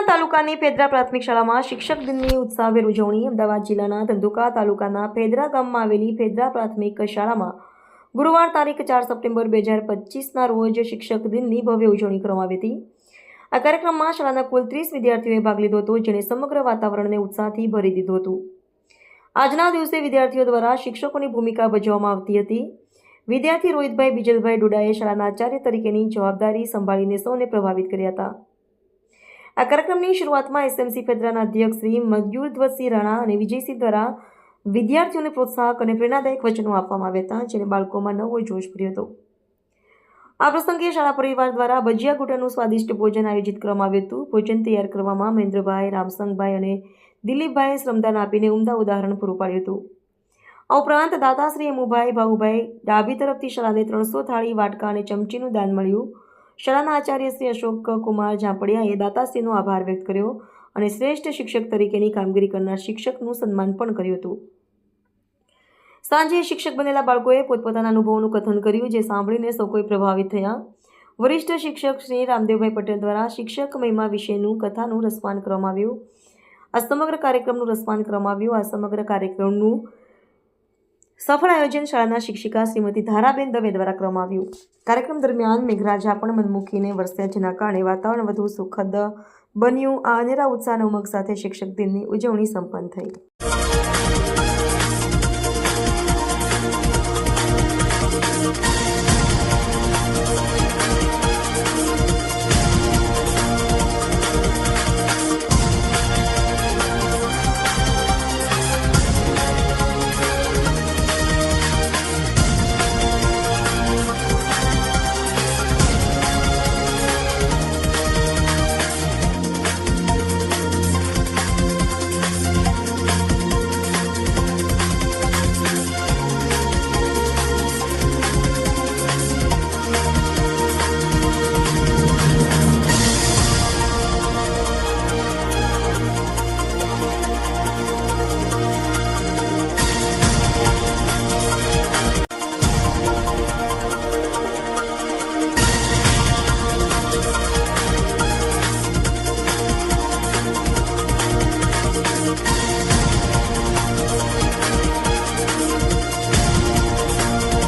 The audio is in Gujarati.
તાલુકાની પેદરા પ્રાથમિક શાળામાં શિક્ષક દિનની ઉત્સાહભેર ઉજવણી। અમદાવાદ જિલ્લાના ધંધુકા તાલુકાના પેદરા ગામમાં આવેલી પેદરા પ્રાથમિક શાળામાં ગુરુવાર તારીખ 4 સપ્ટેમ્બર 2025ના રોજ શિક્ષક દિનની ભવ્ય ઉજવણી કરવામાં આવી હતી। આ કાર્યક્રમમાં શાળાના કુલ 30 વિદ્યાર્થીઓએ ભાગ લીધો હતો, જેણે સમગ્ર વાતાવરણને ઉત્સાહથી ભરી દીધું હતું। આજના દિવસે વિદ્યાર્થીઓ દ્વારા શિક્ષકોની ભૂમિકા ભજવવામાં આવતી હતી। વિદ્યાર્થી રોહિતભાઈ બીજલભાઈ ડોડાએ શાળાના આચાર્ય તરીકેની જવાબદારી સંભાળીને સૌને પ્રભાવિત કર્યા હતા। આ કાર્યક્રમની શરૂઆતમાં એસએમસી પેદરાના અધ્યક્ષ શ્રી મયુરધ્વજસિંહ રાણા અને વિજયસિંહ દ્વારા વિદ્યાર્થીઓને પ્રોત્સાહક અને પ્રેરણાદાયક વચનો આપવામાં આવ્યા હતા, જેને બાળકોમાં નવો જોશ ભર્યો હતો। આ પ્રસંગે શાળા પરિવાર દ્વારા ભજીયા ગોટાનું સ્વાદિષ્ટ ભોજન આયોજિત કરવામાં આવ્યું હતું। ભોજન તૈયાર કરવામાં મહેન્દ્રભાઈ, રામસંગભાઈ અને દિલીપભાઈએ શ્રમદાન આપીને ઉમદા ઉદાહરણ પૂરું પાડ્યું હતું। આ ઉપરાંત દાતાશ્રી અમુભાઈ ભાઉભાઈ ડાબી તરફથી શાળાને 300 થાળી, વાટકા અને ચમચીનું દાન મળ્યું। શાળાના આચાર્ય શ્રી અશોક કુમાર ઝાંપડિયાએ દાતાશ્રીનો આભાર વ્યક્ત કર્યો અને શ્રેષ્ઠ શિક્ષક તરીકેની કામગીરી કરનાર શિક્ષકનું સન્માન પણ કર્યું હતું। સાંજે શિક્ષક બનેલા બાળકોએ પોતપોતાના અનુભવોનું કથન કર્યું, જે સાંભળીને સૌ કોઈ પ્રભાવિત થયા। વરિષ્ઠ શિક્ષક શ્રી રામદેવભાઈ પટેલ દ્વારા શિક્ષક મહિમા વિશેનું કથાનું રસપાન કરવામાં આવ્યું। આ સમગ્ર કાર્યક્રમનું સફળ આયોજન શાળાના શિક્ષિકા શ્રીમતી ધારાબેન દવે દ્વારા કરવામાં આવ્યું। કાર્યક્રમ દરમિયાન મેઘરાજા પણ મનમુકીને વરસ્યા, જેના કારણે વાતાવરણ વધુ સુખદ બન્યું। આ અનેરા ઉત્સાહ અને ઉમંગ સાથે શિક્ષક દિનની ઉજવણી સંપન્ન થઈ।